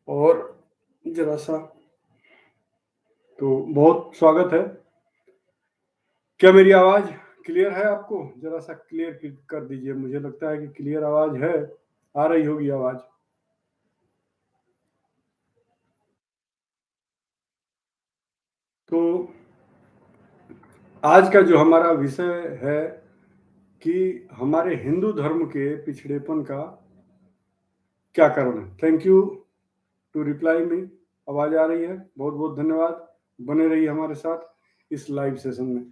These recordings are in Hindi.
और जरा सा तो बहुत स्वागत है। क्या मेरी आवाज़ क्लियर है आपको? जरा सा क्लियर कर दीजिए। मुझे लगता है कि क्लियर आवाज़ है, आ रही होगी आवाज़। तो आज का जो हमारा विषय है कि हमारे हिंदू धर्म के पिछड़ेपन का क्या कारण है। Thank you to reply me. आवाज़ आ रही है, बहुत बहुत धन्यवाद। बने रहिए हमारे साथ इस लाइव सेशन में।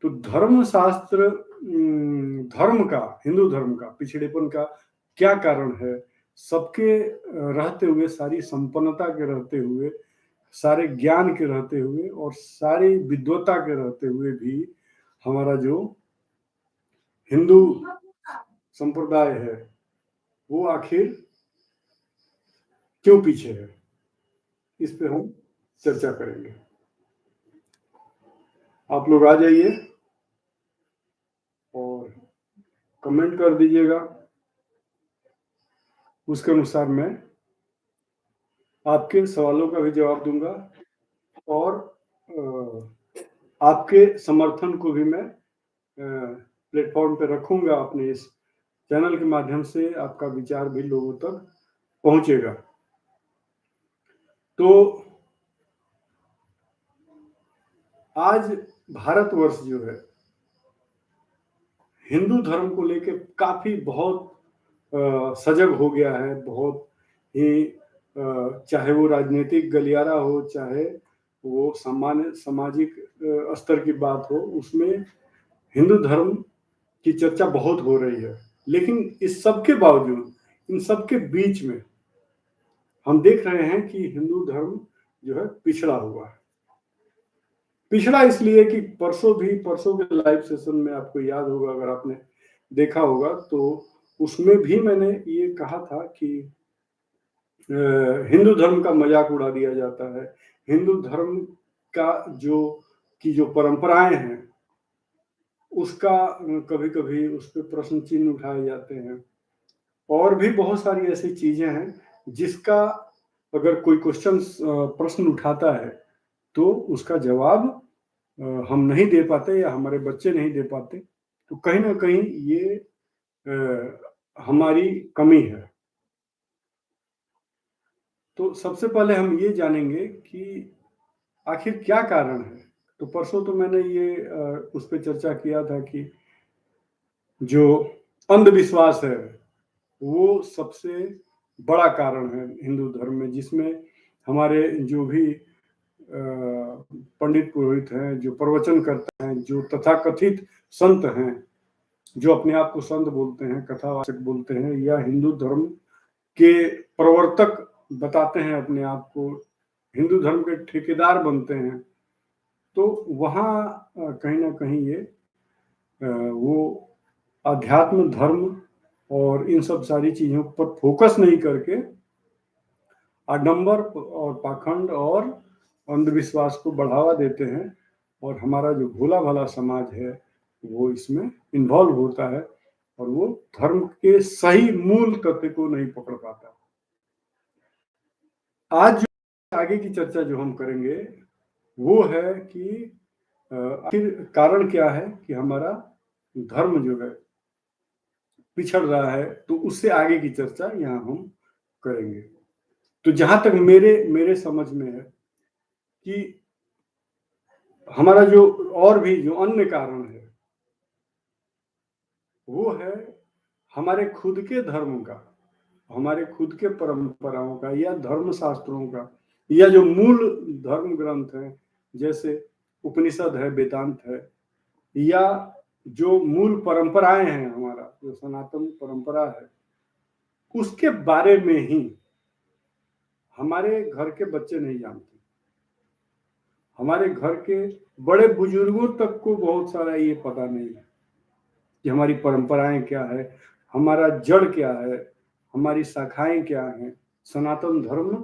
तो धर्मशास्त्र धर्म का, हिंदू धर्म का पिछड़ेपन का क्या कारण है? सबके रहते हुए, सारी संपन्नता के रहते हुए, सारे ज्ञान के रहते हुए और सारी विद्वता के रहते हुए भी हमारा जो हिंदू संप्रदाय है वो आखिर क्यों पीछे है, इस पे हम चर्चा करेंगे। आप लोग आ जाइए और कमेंट कर दीजिएगा, उसके अनुसार मैं आपके सवालों का भी जवाब दूंगा और आपके समर्थन को भी मैं प्लेटफॉर्म पे रखूंगा। अपने इस चैनल के माध्यम से आपका विचार भी लोगों तक पहुंचेगा। तो आज भारतवर्ष जो है हिंदू धर्म को लेके काफी बहुत सजग हो गया है। बहुत ही चाहे वो राजनीतिक गलियारा हो, चाहे वो सामान्य सामाजिक स्तर की बात हो, उसमें हिंदू धर्म की चर्चा बहुत हो रही है। लेकिन इस सब के बावजूद, इन सब के बीच में हम देख रहे हैं कि हिंदू धर्म जो है पिछड़ा हुआ है। पिछड़ा इसलिए कि परसों के लाइव सेशन में आपको याद होगा, अगर आपने देखा होगा तो उसमें भी मैंने ये कहा था कि हिंदू धर्म का मजाक उड़ा दिया जाता है। हिंदू धर्म का जो परंपराएं हैं उसका कभी कभी उस पर प्रश्न चिन्ह उठाए जाते हैं। और भी बहुत सारी ऐसी चीजें हैं जिसका अगर कोई क्वेश्चन प्रश्न उठाता है तो उसका जवाब हम नहीं दे पाते या हमारे बच्चे नहीं दे पाते। तो कहीं ना कहीं ये हमारी कमी है। तो सबसे पहले हम ये जानेंगे कि आखिर क्या कारण है। तो परसों तो मैंने ये उस पर चर्चा किया था कि जो अंधविश्वास है वो सबसे बड़ा कारण है हिंदू धर्म में, जिसमें हमारे जो भी पंडित पुरोहित हैं, जो प्रवचन करते हैं, जो तथाकथित संत हैं, जो अपने आप को संत बोलते हैं, कथावाचक बोलते हैं, या हिंदू धर्म के प्रवर्तक बताते हैं अपने आप को, हिंदू धर्म के ठेकेदार बनते हैं, तो वहाँ कहीं ना कहीं ये वो अध्यात्म धर्म और इन सब सारी चीजों पर फोकस नहीं करके आडंबर और पाखंड और अंधविश्वास को बढ़ावा देते हैं। और हमारा जो भोला भाला समाज है वो इसमें इन्वॉल्व होता है और वो धर्म के सही मूल तत्व को नहीं पकड़ पाता। आज जो आगे की चर्चा जो हम करेंगे वो है कि आखिर कारण क्या है कि हमारा धर्म जो है पिछड़ रहा है। तो उससे आगे की चर्चा यहाँ हम करेंगे। तो जहां तक मेरे मेरे समझ में है कि हमारा जो और भी जो अन्य कारण है वो है हमारे खुद के धर्म का, हमारे खुद के परंपराओं का या धर्म शास्त्रों का, या जो मूल धर्म ग्रंथ हैं जैसे उपनिषद है, वेदांत है, या जो मूल परंपराएं हैं, हमारा जो सनातन परंपरा है, उसके बारे में ही हमारे घर के बच्चे नहीं जानते। हमारे घर के बड़े बुजुर्गों तक को बहुत सारा ये पता नहीं है कि हमारी परंपराएं क्या है, हमारा जड़ क्या है, हमारी शाखाएं क्या हैं, सनातन धर्म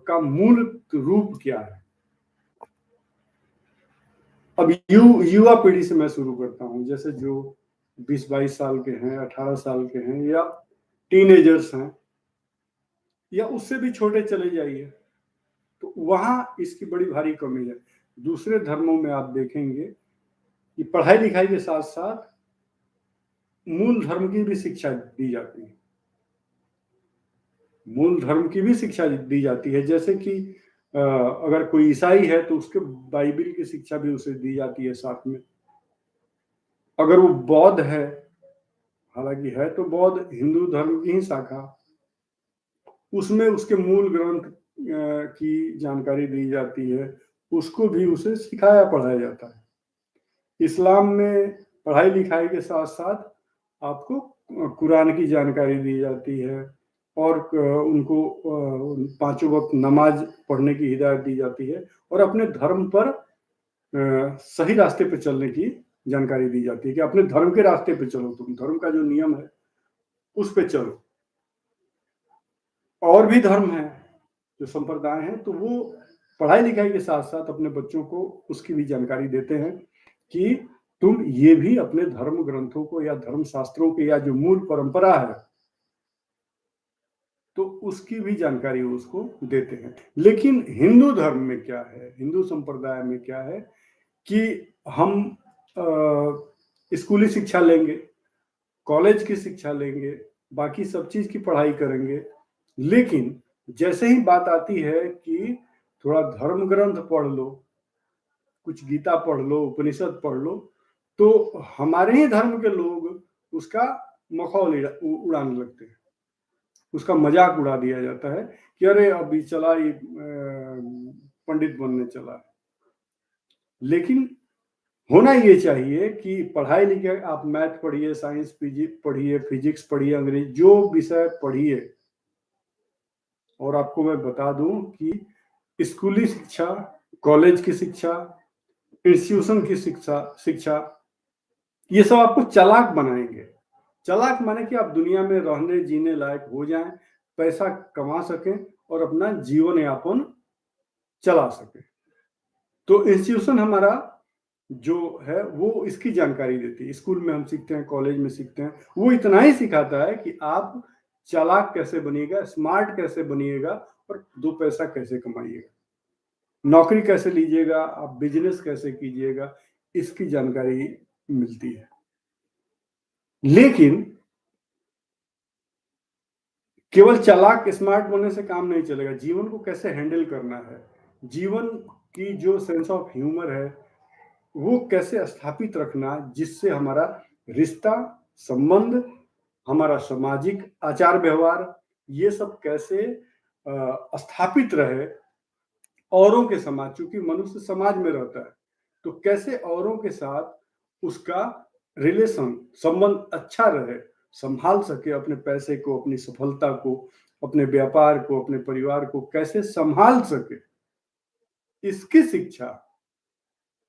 का मूल रूप क्या है। अब युवा पीढ़ी से मैं शुरू करता हूं, जैसे जो 20-22 साल के हैं, 18 साल के हैं, या टीनेजर्स हैं, या उससे भी छोटे चले जाइए, तो वहां इसकी बड़ी भारी कमी है। दूसरे धर्मों में आप देखेंगे कि पढ़ाई लिखाई के साथ साथ मूल धर्म की भी शिक्षा दी जाती है। मूल धर्म की भी शिक्षा दी जाती है, जैसे कि अगर कोई ईसाई है तो उसके बाइबिल की शिक्षा भी उसे दी जाती है साथ में। अगर वो बौद्ध है, हालांकि है तो बौद्ध हिंदू धर्म की ही शाखा, उसमें उसके मूल ग्रंथ की जानकारी दी जाती है, उसको भी उसे सिखाया पढ़ाया जाता है। इस्लाम में पढ़ाई लिखाई के साथ साथ आपको कुरान की जानकारी दी जाती है और उनको पांचों वक्त नमाज पढ़ने की हिदायत दी जाती है और अपने धर्म पर सही रास्ते पे चलने की जानकारी दी जाती है कि अपने धर्म के रास्ते पे चलो, तुम धर्म का जो नियम है उस पे चलो। और भी धर्म है, जो संप्रदाय हैं, तो वो पढ़ाई लिखाई के साथ साथ अपने बच्चों को उसकी भी जानकारी देते हैं कि तुम ये भी अपने धर्म ग्रंथों को या धर्म शास्त्रों के या जो मूल परंपरा है तो उसकी भी जानकारी उसको देते हैं। लेकिन हिंदू धर्म में क्या है, हिंदू संप्रदाय में क्या है कि हम स्कूली शिक्षा लेंगे, कॉलेज की शिक्षा लेंगे, बाकी सब चीज की पढ़ाई करेंगे, लेकिन जैसे ही बात आती है कि थोड़ा धर्म ग्रंथ पढ़ लो, कुछ गीता पढ़ लो, उपनिषद पढ़ लो, तो हमारे ही धर्म के लोग उसका मखौल उड़ाने लगते हैं, उसका मजाक उड़ा दिया जाता है कि अरे अभी चला ये पंडित बनने चला है। लेकिन होना ये चाहिए कि पढ़ाई लिखाई, आप मैथ पढ़िए, साइंस पढ़िए, फिजिक्स पढ़िए, अंग्रेजी जो विषय पढ़िए, और आपको मैं बता दूं कि स्कूली शिक्षा, कॉलेज की शिक्षा, इंस्टीट्यूशन की शिक्षा ये सब आपको चालाक बनाएंगे। चालाक माने कि आप दुनिया में रहने जीने लायक हो जाएं, पैसा कमा सकें और अपना जीवन यापन चला सकें। तो इंस्टीट्यूशन हमारा जो है वो इसकी जानकारी देती है। स्कूल में हम सीखते हैं, कॉलेज में सीखते हैं, वो इतना ही सिखाता है कि आप चालाक कैसे बनिएगा, स्मार्ट कैसे बनिएगा और दो पैसा कैसे कमाइएगा, नौकरी कैसे लीजिएगा, आप बिजनेस कैसे कीजिएगा, इसकी जानकारी मिलती है। लेकिन केवल चालाक स्मार्ट बनने से काम नहीं चलेगा, जीवन को कैसे हैंडल करना है, जीवन की जो सेंस ऑफ ह्यूमर है वो कैसे स्थापित रखना, जिससे हमारा रिश्ता, संबंध, हमारा सामाजिक आचार व्यवहार ये सब कैसे स्थापित रहे औरों के समाज, चूंकि मनुष्य समाज में रहता है तो कैसे औरों के साथ उसका रिलेशन, संबंध अच्छा रहे, संभाल सके अपने पैसे को, अपनी सफलता को, अपने व्यापार को, अपने परिवार को कैसे संभाल सके, इसकी शिक्षा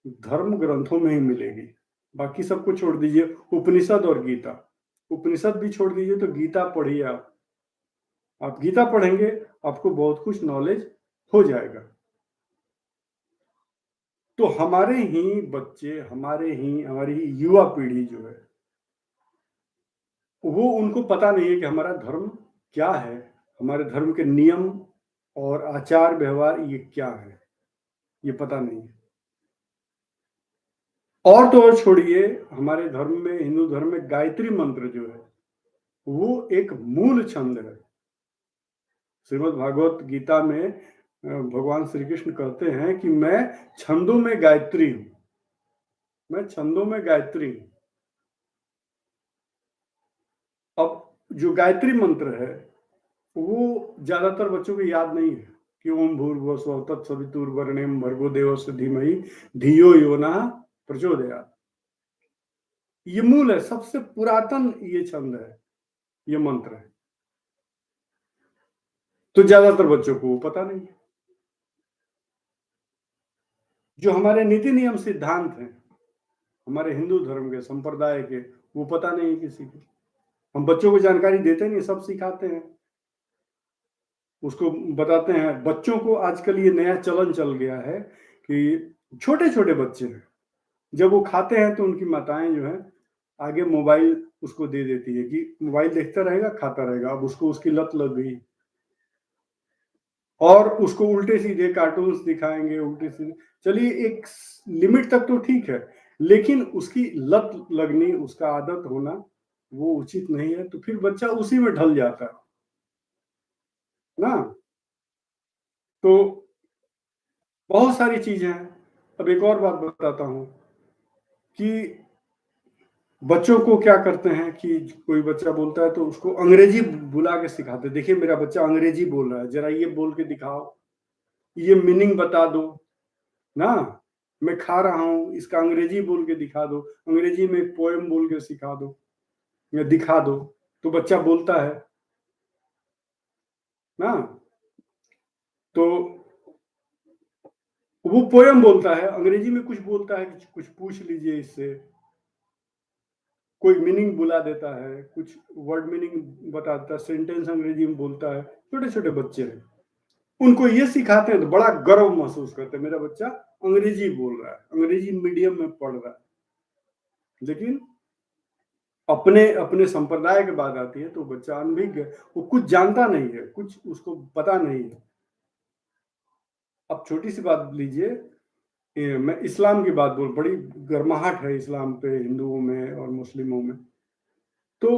धर्म ग्रंथों में ही मिलेगी। बाकी सबको छोड़ दीजिए, उपनिषद और गीता, उपनिषद भी छोड़ दीजिए तो गीता पढ़िए। आप गीता पढ़ेंगे आपको बहुत कुछ नॉलेज हो जाएगा। तो हमारे ही बच्चे, हमारी ही युवा पीढ़ी जो है वो, उनको पता नहीं है कि हमारा धर्म क्या है, हमारे धर्म के नियम और आचार व्यवहार ये क्या है, ये पता नहीं है। और तो और छोड़िए, हमारे धर्म में, हिंदू धर्म में गायत्री मंत्र जो है वो एक मूल छंद है। श्रीमद् भागवत गीता में भगवान श्री कृष्ण कहते हैं कि मैं छंदों में गायत्री हूं, मैं छंदों में गायत्री हूं। अब जो गायत्री मंत्र है वो ज्यादातर बच्चों को याद नहीं है कि ओम भूर्भुवः स्वः तत्सवितुर्वरेण्यं भर्गो देवस्य धीमहि धियो यो नः प्रचोदयात्। ये मूल है, सबसे पुरातन ये छंद है, ये मंत्र है, तो ज्यादातर बच्चों को वो पता नहीं है। जो हमारे नीति नियम सिद्धांत हैं हमारे हिंदू धर्म के, संप्रदाय के, वो पता नहीं है किसी को। हम बच्चों को जानकारी देते नहीं, सब सिखाते हैं, उसको बताते हैं। बच्चों को आजकल ये नया चलन चल गया है कि छोटे छोटे बच्चे हैं, जब वो खाते हैं तो उनकी माताएं जो है आगे मोबाइल उसको दे देती है कि मोबाइल देखता रहेगा, खाता रहेगा। अब उसको उसकी लत लग गई। और उसको उल्टे सीधे कार्टून्स दिखाएंगे, उल्टे सीधे। चलिए एक लिमिट तक तो ठीक है, लेकिन उसकी लत लगनी, उसका आदत होना वो उचित नहीं है, तो फिर बच्चा उसी में ढल जाता है ना। तो बहुत सारी चीजें हैं। अब एक और बात बताता हूं कि बच्चों को क्या करते हैं कि कोई बच्चा बोलता है तो उसको अंग्रेजी बुला के सिखाते, देखिए मेरा बच्चा अंग्रेजी बोल रहा है, जरा ये बोल के दिखाओ, ये मीनिंग बता दो ना, मैं खा रहा हूं इसका अंग्रेजी बोल के दिखा दो, अंग्रेजी में एक पोएम बोल के सिखा दो या दिखा दो, तो बच्चा बोलता है ना। तो वो पोएम बोलता है, अंग्रेजी में कुछ बोलता है कि कुछ पूछ लीजिए इससे, कोई मीनिंग बुला देता है, कुछ वर्ड मीनिंग बताता है, सेंटेंस अंग्रेजी में बोलता है। छोटे छोटे बच्चे हैं, उनको ये सिखाते हैं तो बड़ा गर्व महसूस करते हैं, मेरा बच्चा अंग्रेजी बोल रहा है, अंग्रेजी मीडियम में पढ़ रहा है। लेकिन अपने अपने संप्रदाय के बाद आती है तो बच्चा अनभिज्ञ है, वो कुछ जानता नहीं है, कुछ उसको पता नहीं है। अब छोटी सी बात लीजिए, मैं इस्लाम की बात बोल, बड़ी गर्माहट है इस्लाम पे हिंदुओं में और मुस्लिमों में। तो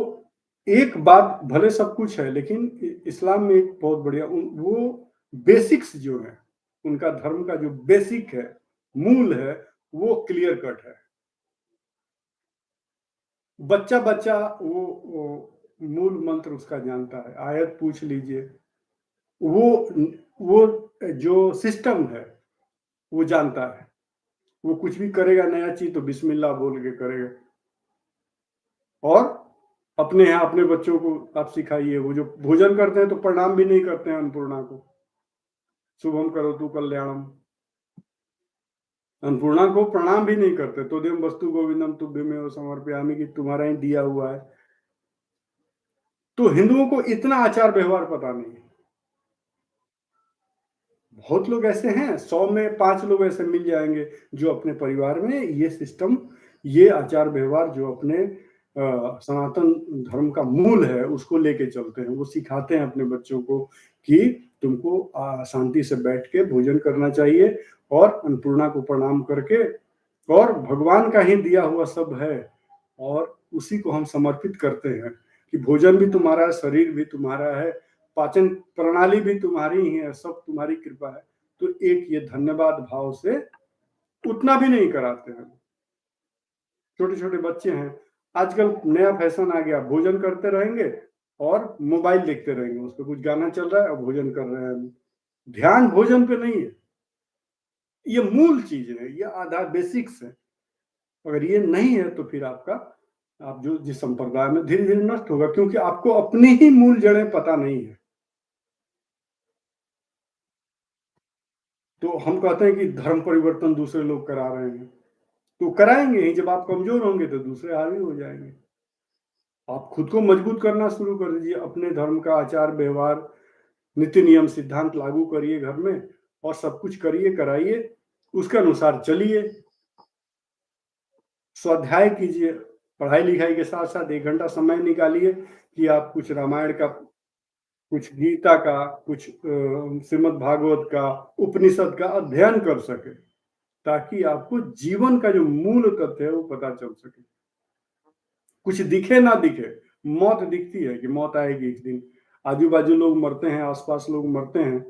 एक बात, भले सब कुछ है लेकिन इस्लाम में एक बहुत बढ़िया वो बेसिक्स जो है, उनका धर्म का जो बेसिक है, मूल है, वो क्लियर कट है। बच्चा बच्चा वो मूल मंत्र उसका जानता है, आयत पूछ लीजिए, वो वो जो सिस्टम है वो जानता है। वो कुछ भी करेगा नया चीज तो बिस्मिल्लाह बोल के करेगा। और अपने यहाँ अपने बच्चों को आप सिखाइए, वो जो भोजन करते हैं तो प्रणाम भी नहीं करते हैं अन्नपूर्णा को, शुभम करोतु कल्याणम, अन्नपूर्णा को प्रणाम भी नहीं करते, तो देम वस्तु गोविंदम तुभ्यमेव समर्पयामि, कि तुम्हारा ही दिया हुआ है। तो हिंदुओं को इतना आचार व्यवहार पता नहीं है। बहुत लोग ऐसे हैं, 100 में 5 लोग ऐसे मिल जाएंगे जो अपने परिवार में ये सिस्टम, ये आचार व्यवहार जो अपने सनातन धर्म का मूल है उसको लेके चलते हैं। वो सिखाते हैं अपने बच्चों को कि तुमको शांति से बैठ के भोजन करना चाहिए और अन्नपूर्णा को प्रणाम करके, और भगवान का ही दिया हुआ सब है और उसी को हम समर्पित करते हैं कि भोजन भी तुम्हारा है, शरीर भी तुम्हारा है, पाचन प्रणाली भी तुम्हारी ही है, सब तुम्हारी कृपा है। तो एक ये धन्यवाद भाव से उतना भी नहीं कराते हैं। छोटे छोटे बच्चे हैं, आजकल नया फैशन आ गया, भोजन करते रहेंगे और मोबाइल देखते रहेंगे, उस पर कुछ गाना चल रहा है और भोजन कर रहे हैं। ध्यान भोजन पे नहीं है। ये मूल चीज है, ये आधार बेसिक्स है। अगर ये नहीं है तो फिर आपका, आप जो जिस संप्रदाय में, धीरे धीरे नष्ट होगा, क्योंकि आपको अपनी ही मूल जड़ें पता नहीं है। तो हम कहते हैं कि धर्म परिवर्तन दूसरे लोग करा रहे हैं, तो कराएंगे ही, जब आप कमजोर होंगे तो दूसरे हावी हो जाएंगे। आप खुद को मजबूत करना शुरू कर दीजिए, अपने धर्म का आचार व्यवहार, नीति नियम सिद्धांत लागू करिए घर में, और सब कुछ करिए, कराइए, उसके अनुसार चलिए, स्वाध्याय कीजिए, पढ़ाई लिखाई के साथ साथ 1 घंटा समय निकालिए कि आप कुछ रामायण का, कुछ गीता का, कुछ श्रीमद् भागवत का, उपनिषद का अध्ययन कर सके, ताकि आपको जीवन का जो मूल तथ्य है वो पता चल सके। कुछ दिखे ना दिखे, मौत दिखती है कि मौत आएगी एक दिन, आजू बाजू लोग मरते हैं, आसपास लोग मरते हैं,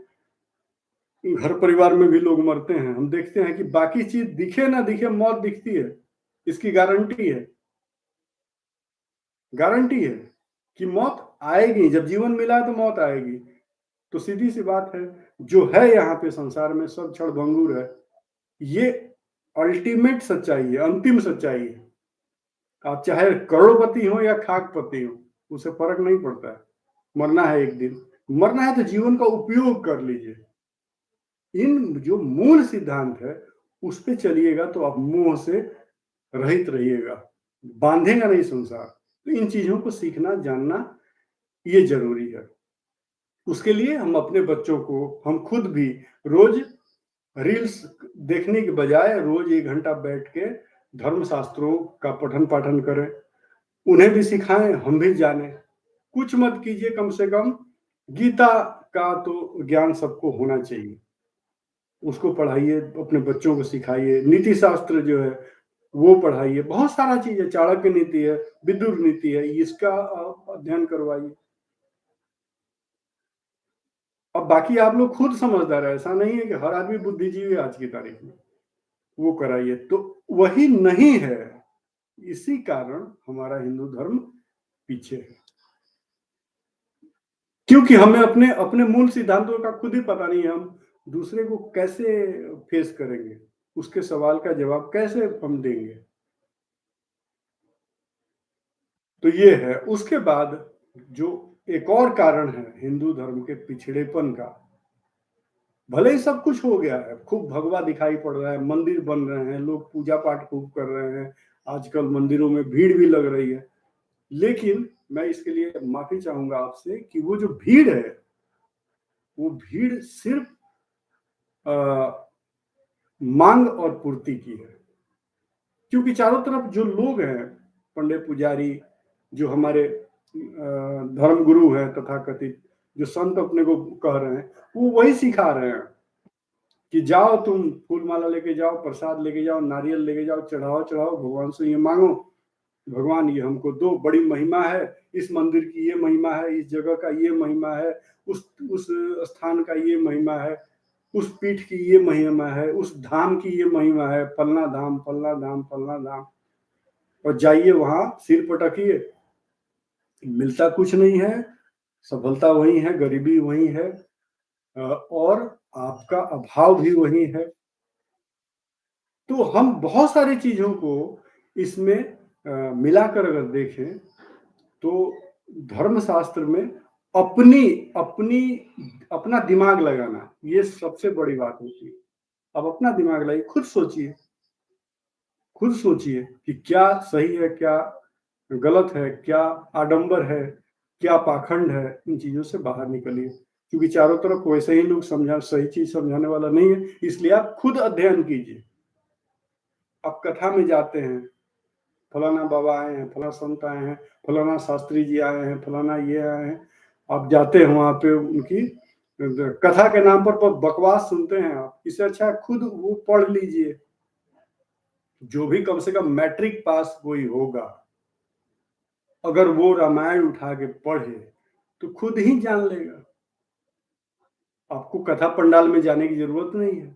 घर परिवार में भी लोग मरते हैं, हम देखते हैं कि बाकी चीज दिखे ना दिखे, मौत दिखती है। इसकी गारंटी है, गारंटी है कि मौत आएगी, जब जीवन मिला है तो मौत आएगी। तो सीधी सी बात है, जो है यहाँ पे संसार में सब क्षण भंगुर है, ये अल्टीमेट सच्चाई है, अंतिम सच्चाई है। आप चाहे करोड़पति हो या खाकपति हो, उसे फर्क नहीं पड़ता है, मरना है एक दिन। मरना है तो जीवन का उपयोग कर लीजिए। इन जो मूल सिद्धांत है उस पे चलिएगा तो आप मोह से रहित रहिएगा, बांधेगा नहीं संसार। तो इन चीजों को सीखना जानना ये जरूरी है। उसके लिए हम अपने बच्चों को, हम खुद भी रोज रील्स देखने के बजाय रोज 1 घंटा बैठ के धर्म शास्त्रों का पठन पाठन करें, उन्हें भी सिखाएं, हम भी जाने। कुछ मत कीजिए, कम से कम गीता का तो ज्ञान सबको होना चाहिए। उसको पढ़ाइए, अपने बच्चों को सिखाइए, नीति शास्त्र जो है वो पढ़ाइए, बहुत सारा चीज़ है, चाणक्य नीति है, विदुर नीति है, इसका अध्ययन करवाइए। अब बाकी आप लोग खुद समझदार है, ऐसा नहीं है कि हर आदमी बुद्धिजीवी है आज की तारीख में, वो कराइए। तो वही नहीं है, इसी कारण हमारा हिंदू धर्म पीछे है, क्योंकि हमें अपने अपने मूल सिद्धांतों का खुद ही पता नहीं है। हम दूसरे को कैसे फेस करेंगे, उसके सवाल का जवाब कैसे हम देंगे। तो ये है। उसके बाद जो एक और कारण है हिंदू धर्म के पिछड़ेपन का, भले ही सब कुछ हो गया है, खूब भगवा दिखाई पड़ रहा है, मंदिर बन रहे हैं, लोग पूजा पाठ खूब कर रहे हैं, आजकल मंदिरों में भीड़ भी लग रही है, लेकिन मैं इसके लिए माफी चाहूंगा आपसे कि वो जो भीड़ है, वो भीड़ सिर्फ मांग और पूर्ति की है। क्योंकि चारों तरफ जो लोग हैं, पंडित पुजारी, जो हमारे धर्म गुरु हैं तथाकथित, जो संत अपने को कह रहे हैं, वो वही सिखा रहे हैं कि जाओ तुम फूल माला लेके जाओ, प्रसाद लेके जाओ, नारियल लेके जाओ, चढ़ाओ चढ़ाओ, भगवान से ये मांगो, भगवान ये हमको दो, बड़ी महिमा है, इस मंदिर की ये महिमा है, इस जगह का ये महिमा है, उस स्थान का ये महिमा है, उस पीठ की ये महिमा है, उस धाम की ये महिमा है, फलना धाम फलना धाम फलना धाम, और जाइए वहां सिर पटकिए, मिलता कुछ नहीं है, सफलता वही है, गरीबी वही है, और आपका अभाव भी वही है। तो हम बहुत सारी चीजों को इसमें मिलाकर अगर देखें तो धर्मशास्त्र में अपनी अपनी अपना दिमाग लगाना ये सबसे बड़ी बात होती है। अब अपना दिमाग लगाइए, खुद सोचिए कि क्या सही है, क्या गलत है, क्या आडंबर है, क्या पाखंड है, इन चीजों से बाहर निकलिए, क्योंकि चारों तरफ वैसे ही लोग सही चीज समझाने वाला नहीं है, इसलिए आप खुद अध्ययन कीजिए। आप कथा में जाते हैं, फलाना बाबा आए हैं, फलाना संत आए हैं, फलाना शास्त्री जी आए हैं, फलाना ये आए हैं, आप जाते हैं वहां पे, उनकी कथा के नाम पर बकवास सुनते हैं आप। इससे अच्छा खुद वो पढ़ लीजिए। जो भी कम से कम मैट्रिक पास कोई होगा, अगर वो रामायण उठा के पढ़े तो खुद ही जान लेगा, आपको कथा पंडाल में जाने की जरूरत नहीं है।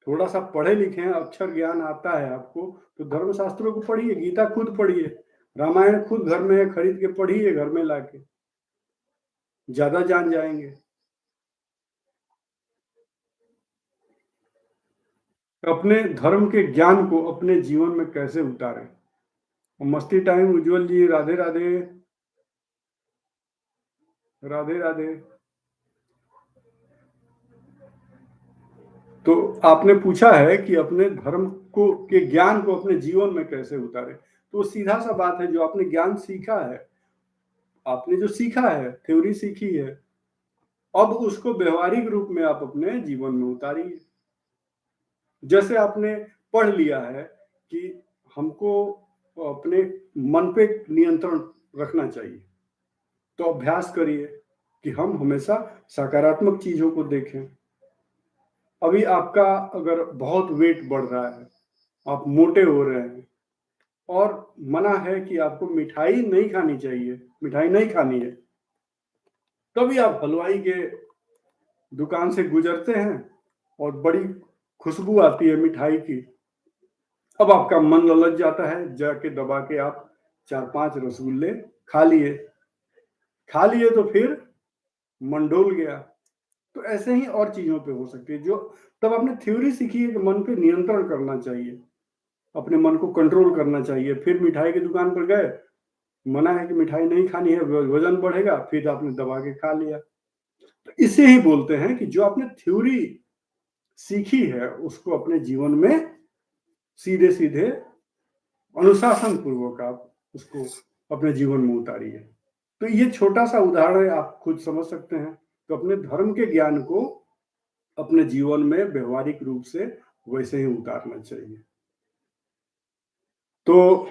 थोड़ा सा पढ़े लिखे हैं, अक्षर ज्ञान आता है आपको, तो धर्मशास्त्रों को पढ़िए, गीता खुद पढ़िए, रामायण खुद घर में है, खरीद के पढ़िए घर में लाके, ज्यादा जान जाएंगे। अपने धर्म के ज्ञान को अपने जीवन में कैसे उतारें। मस्ती टाइम उज्जवल जी, राधे राधे। राधे राधे। तो आपने पूछा है कि अपने धर्म को के ज्ञान को अपने जीवन में कैसे उतारें, तो सीधा सा बात है, जो आपने ज्ञान सीखा है, आपने जो सीखा है, थ्योरी सीखी है, अब उसको व्यवहारिक रूप में आप अपने जीवन में उतारिए। जैसे आपने पढ़ लिया है कि हमको अपने मन पे नियंत्रण रखना चाहिए, तो अभ्यास करिए कि हम हमेशा सकारात्मक चीजों को देखें। अभी आपका अगर बहुत वेट बढ़ रहा है, आप मोटे हो रहे हैं, और मना है कि आपको मिठाई नहीं खानी चाहिए, मिठाई नहीं खानी है, तभी आप हलवाई के दुकान से गुजरते हैं और बड़ी खुशबू आती है मिठाई की। अब आपका मन ललच जाता है, जाके दबा के आप 4-5 रसगुल्ले खा लिए, तो फिर मन डोल गया। तो ऐसे ही और चीजों पे हो सकती है। जो तब आपने थ्योरी सीखी है कि मन पे नियंत्रण करना चाहिए, अपने मन को कंट्रोल करना चाहिए, फिर मिठाई की दुकान पर गए, मना है कि मिठाई नहीं खानी है, वजन बढ़ेगा, फिर आपने दबा के खा लिया। तो इसे ही बोलते हैं कि जो आपने थ्योरी सीखी है उसको अपने जीवन में सीधे सीधे अनुशासन पूर्वक आप उसको अपने जीवन में उतारिए। तो ये छोटा सा उदाहरण है, आप खुद समझ सकते हैं। तो अपने धर्म के ज्ञान को अपने जीवन में व्यवहारिक रूप से वैसे ही उतारना चाहिए। तो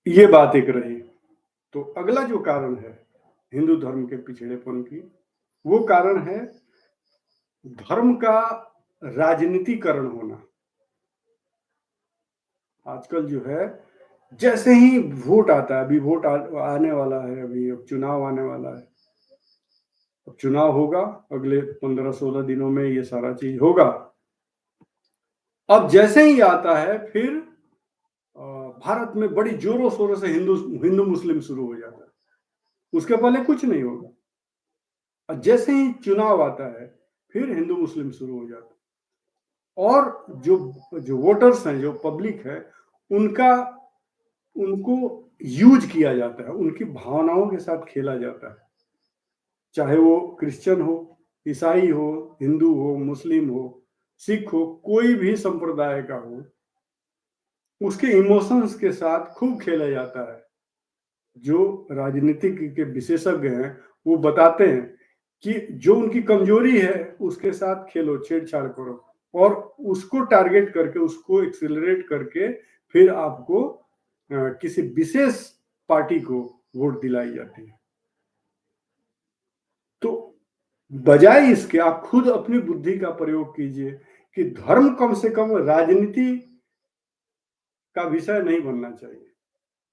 ये बात एक रही। तो अगला जो कारण है हिंदू धर्म के पिछड़ेपन की, वो कारण है धर्म का राजनीतिकरण होना। आजकल जो है, जैसे ही वोट आता है, अभी वोट आने वाला है, अभी अब चुनाव आने वाला है, अब चुनाव होगा, अगले 15-16 दिनों में ये सारा चीज होगा। अब जैसे ही आता है, फिर भारत में बड़ी जोरों शोरों से हिंदू मुस्लिम शुरू हो जाता है, उसके पहले कुछ नहीं होगा। और जैसे ही चुनाव आता है, फिर हिंदू मुस्लिम शुरू हो जाता है। और जो वोटर्स हैं, जो पब्लिक है, उनको यूज किया जाता है, उनकी भावनाओं के साथ खेला जाता है। चाहे वो क्रिश्चियन हो, ईसाई हो, हिंदू हो, मुस्लिम हो, सिख हो, कोई भी संप्रदाय का हो, उसके इमोशंस के साथ खूब खेला जाता है। जो राजनीतिक के विशेषज्ञ हैं, वो बताते हैं कि जो उनकी कमजोरी है, उसके साथ खेलो, छेड़छाड़ करो, और उसको टारगेट करके, उसको एक्सेलरेट करके, फिर आपको किसी विशेष पार्टी को वोट दिलाई जाती है। तो बजाय इसके आप खुद अपनी बुद्धि का प्रयोग कीजिए कि धर्म कम से कम राजनीति का विषय नहीं बनना चाहिए।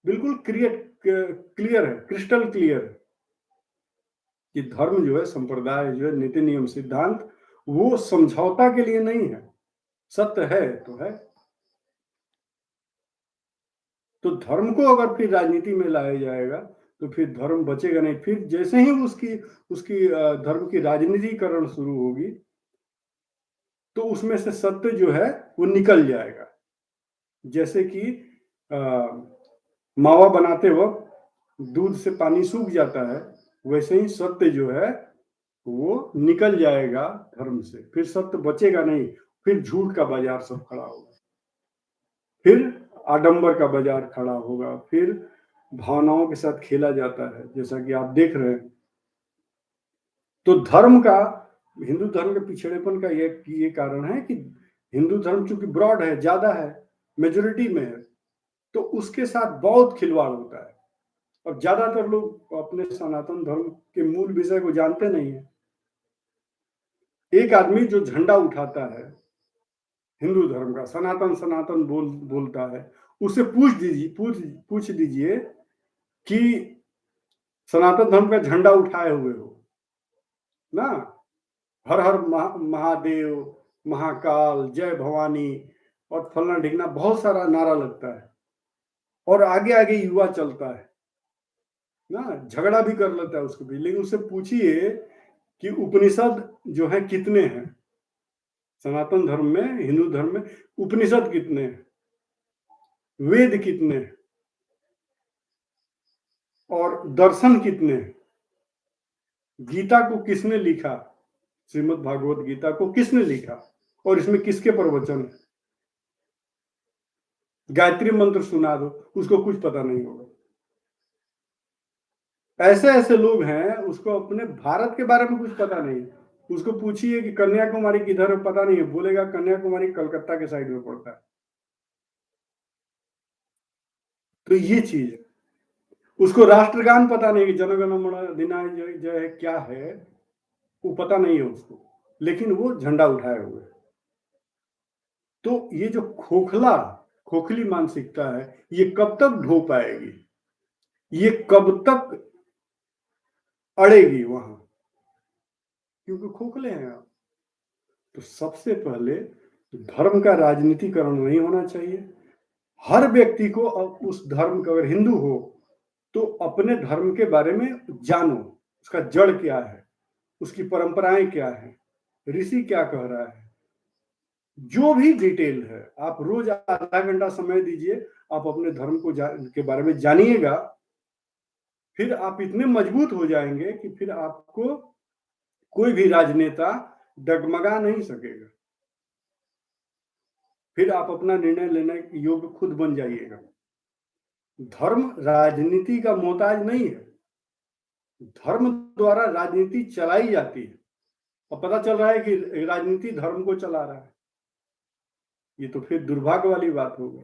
बिल्कुल क्लियर है, क्रिस्टल क्लियर है कि धर्म जो है, संप्रदाय जो है, नीति नियम सिद्धांत, वो समझौता के लिए नहीं है। सत्य है तो है। तो धर्म को अगर फिर राजनीति में लाया जाएगा, तो फिर धर्म बचेगा नहीं। फिर जैसे ही उसकी धर्म की राजनीतिकरण शुरू होगी, तो उसमें से सत्य जो है वो निकल जाएगा। जैसे कि मावा बनाते वक्त दूध से पानी सूख जाता है, वैसे ही सत्य जो है वो निकल जाएगा धर्म से, फिर सत्य बचेगा नहीं। फिर झूठ का बाजार सब खड़ा होगा, फिर आडंबर का बाजार खड़ा होगा, फिर भावनाओं के साथ खेला जाता है, जैसा कि आप देख रहे हैं। तो धर्म का, हिंदू धर्म के पिछड़ेपन का ये कारण है कि हिंदू धर्म चूंकि ब्रॉड है, ज्यादा है, मेजोरिटी में है, तो उसके साथ बहुत खिलवाड़ होता है। और ज्यादातर लोग अपने सनातन धर्म के मूल विषय को जानते नहीं है। एक आदमी जो झंडा उठाता है हिंदू धर्म का, सनातन सनातन बोलता है, उससे पूछ दीजिए कि सनातन धर्म का झंडा उठाए हुए हो ना, हर हर महादेव, महाकाल, जय भवानी और फलना ढिकना, बहुत सारा नारा लगता है, और आगे आगे युवा चलता है ना, झगड़ा भी कर लेता है उसको भी। लेकिन उससे पूछिए कि उपनिषद जो है कितने हैं सनातन धर्म में, हिंदू धर्म में उपनिषद कितने हैं, वेद कितने हैं, और दर्शन कितने हैं, गीता को किसने लिखा, श्रीमद् भागवत गीता को किसने लिखा, और इसमें किसके प्रवचन है। गायत्री मंत्र सुना दो, उसको कुछ पता नहीं होगा। ऐसे ऐसे लोग हैं, उसको अपने भारत के बारे में कुछ पता नहीं। उसको पूछिए कि कन्याकुमारी किधर है, पता नहीं है, बोलेगा कन्याकुमारी कलकत्ता के साइड में पड़ता है। तो ये चीज है। उसको राष्ट्रगान पता नहीं कि जनगण मन अधिनायक जय है क्या है, वो पता नहीं है उसको, लेकिन वो झंडा उठाए हुए। तो ये जो खोखली मानसिकता है, ये कब तक ढो पाएगी, ये कब तक अड़ेगी वहां, क्योंकि खोखले हैं आप। तो सबसे पहले धर्म का राजनीतिकरण नहीं होना चाहिए। हर व्यक्ति को उस धर्म का, अगर हिंदू हो तो अपने धर्म के बारे में जानो, उसका जड़ क्या है, उसकी परंपराएं क्या है, ऋषि क्या कह रहा है, जो भी डिटेल है, आप रोज आधा घंटा समय दीजिए, आप अपने धर्म के बारे में जानिएगा। फिर आप इतने मजबूत हो जाएंगे कि फिर आपको कोई भी राजनेता डगमगा नहीं सकेगा। फिर आप अपना निर्णय लेने योग्य खुद बन जाइएगा। धर्म राजनीति का मोहताज नहीं है। धर्म द्वारा राजनीति चलाई जाती है, और पता चल रहा है कि राजनीति धर्म को चला रहा है। ये तो फिर दुर्भाग्य वाली बात होगी।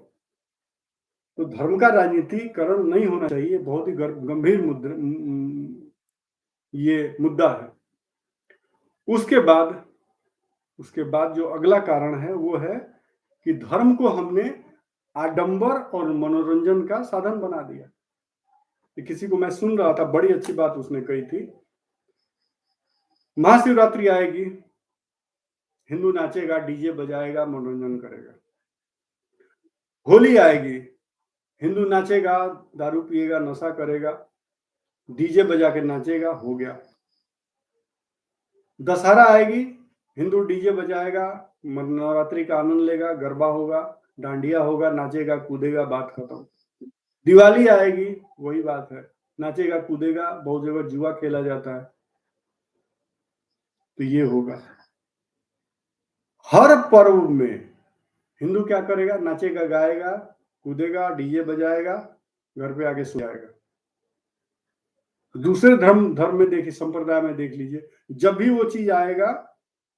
तो धर्म का राजनीतिकरण नहीं होना चाहिए, बहुत ही गंभीर ये मुद्दा है। उसके बाद जो अगला कारण है वो है कि धर्म को हमने आडंबर और मनोरंजन का साधन बना दिया। किसी को मैं सुन रहा था, बड़ी अच्छी बात उसने कही थी, महाशिवरात्रि आएगी, हिंदू नाचेगा, डीजे बजाएगा, मनोरंजन करेगा। होली आएगी, हिंदू नाचेगा, दारू पिएगा, नशा करेगा, डीजे बजा के नाचेगा, हो गया। दशहरा आएगी, हिंदू डीजे बजाएगा, नवरात्रि का आनंद लेगा, गरबा होगा, डांडिया होगा, नाचेगा, कूदेगा, बात खत्म। दिवाली आएगी, वही बात है, नाचेगा, कूदेगा, बहुत जगह जुआ खेला जाता है। तो ये होगा। हर पर्व में हिंदू क्या करेगा? नाचेगा, गाएगा, कूदेगा, डीजे बजाएगा, घर पे आके सो जाएगा। दूसरे धर्म में देखिए, संप्रदाय में देख लीजिए, जब भी वो चीज आएगा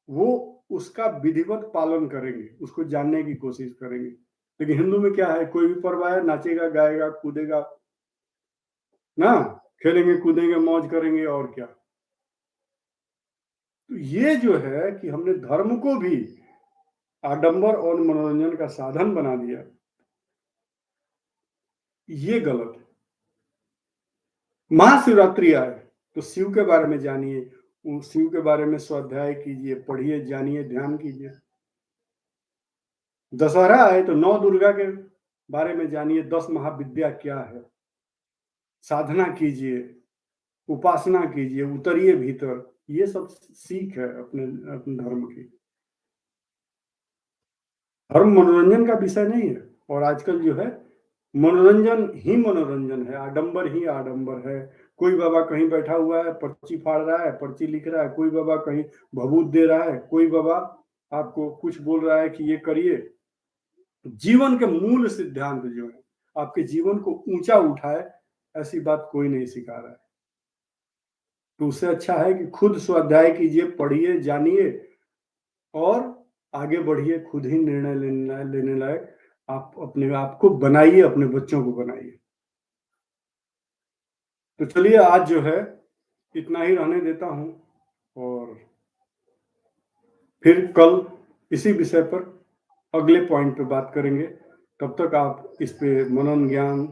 वो उसका विधिवत पालन करेंगे, उसको जानने की कोशिश करेंगे। लेकिन हिंदू में क्या है, कोई भी पर्व आया, नाचेगा, गाएगा, कूदेगा ना, खेलेंगे, कूदेंगे, मौज करेंगे, और क्या। तो ये जो है कि हमने धर्म को भी आडंबर और मनोरंजन का साधन बना दिया, ये गलत है। महाशिवरात्रि आए तो शिव के बारे में जानिए, शिव के बारे में स्वाध्याय कीजिए, पढ़िए, जानिए, ध्यान कीजिए। दशहरा आए तो 9 दुर्गा के बारे में जानिए, 10 महाविद्या क्या है, साधना कीजिए, उपासना कीजिए, उतरिए भीतर। ये सब सीख है अपने धर्म की। धर्म मनोरंजन का विषय नहीं है, और आजकल जो है मनोरंजन ही मनोरंजन है, आडंबर ही आडंबर है। कोई बाबा कहीं बैठा हुआ है, पर्ची फाड़ रहा है, पर्ची लिख रहा है, कोई बाबा कहीं भभूत दे रहा है, कोई बाबा आपको कुछ बोल रहा है कि ये करिए। जीवन के मूल सिद्धांत जो है, आपके जीवन को ऊंचा उठाए, ऐसी बात कोई नहीं सिखा रहा है। तो उससे अच्छा है कि खुद स्वाध्याय कीजिए, पढ़िए, जानिए और आगे बढ़िए, खुद ही निर्णय लेने लायक आप अपने आप को बनाइए, अपने बच्चों को बनाइए। तो चलिए, आज जो है इतना ही रहने देता हूं, और फिर कल इसी विषय पर अगले पॉइंट पे बात करेंगे। तब तक आप इस पे मनन ज्ञान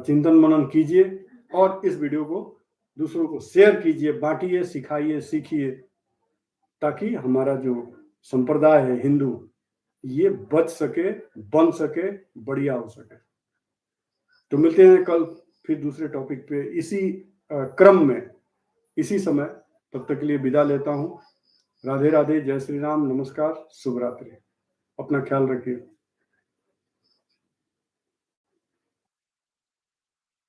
चिंतन मनन कीजिए, और इस वीडियो को दूसरों को शेयर कीजिए, बांटिए, सिखाइए, सीखिए, ताकि हमारा जो संप्रदाय है हिंदू, ये बच सके, बन सके, बढ़िया हो सके। तो मिलते हैं कल फिर दूसरे टॉपिक पे, इसी क्रम में, इसी समय। तब तक के लिए विदा लेता हूं। राधे राधे, जय श्री राम, नमस्कार, शुभ रात्रि। अपना ख्याल रखिए।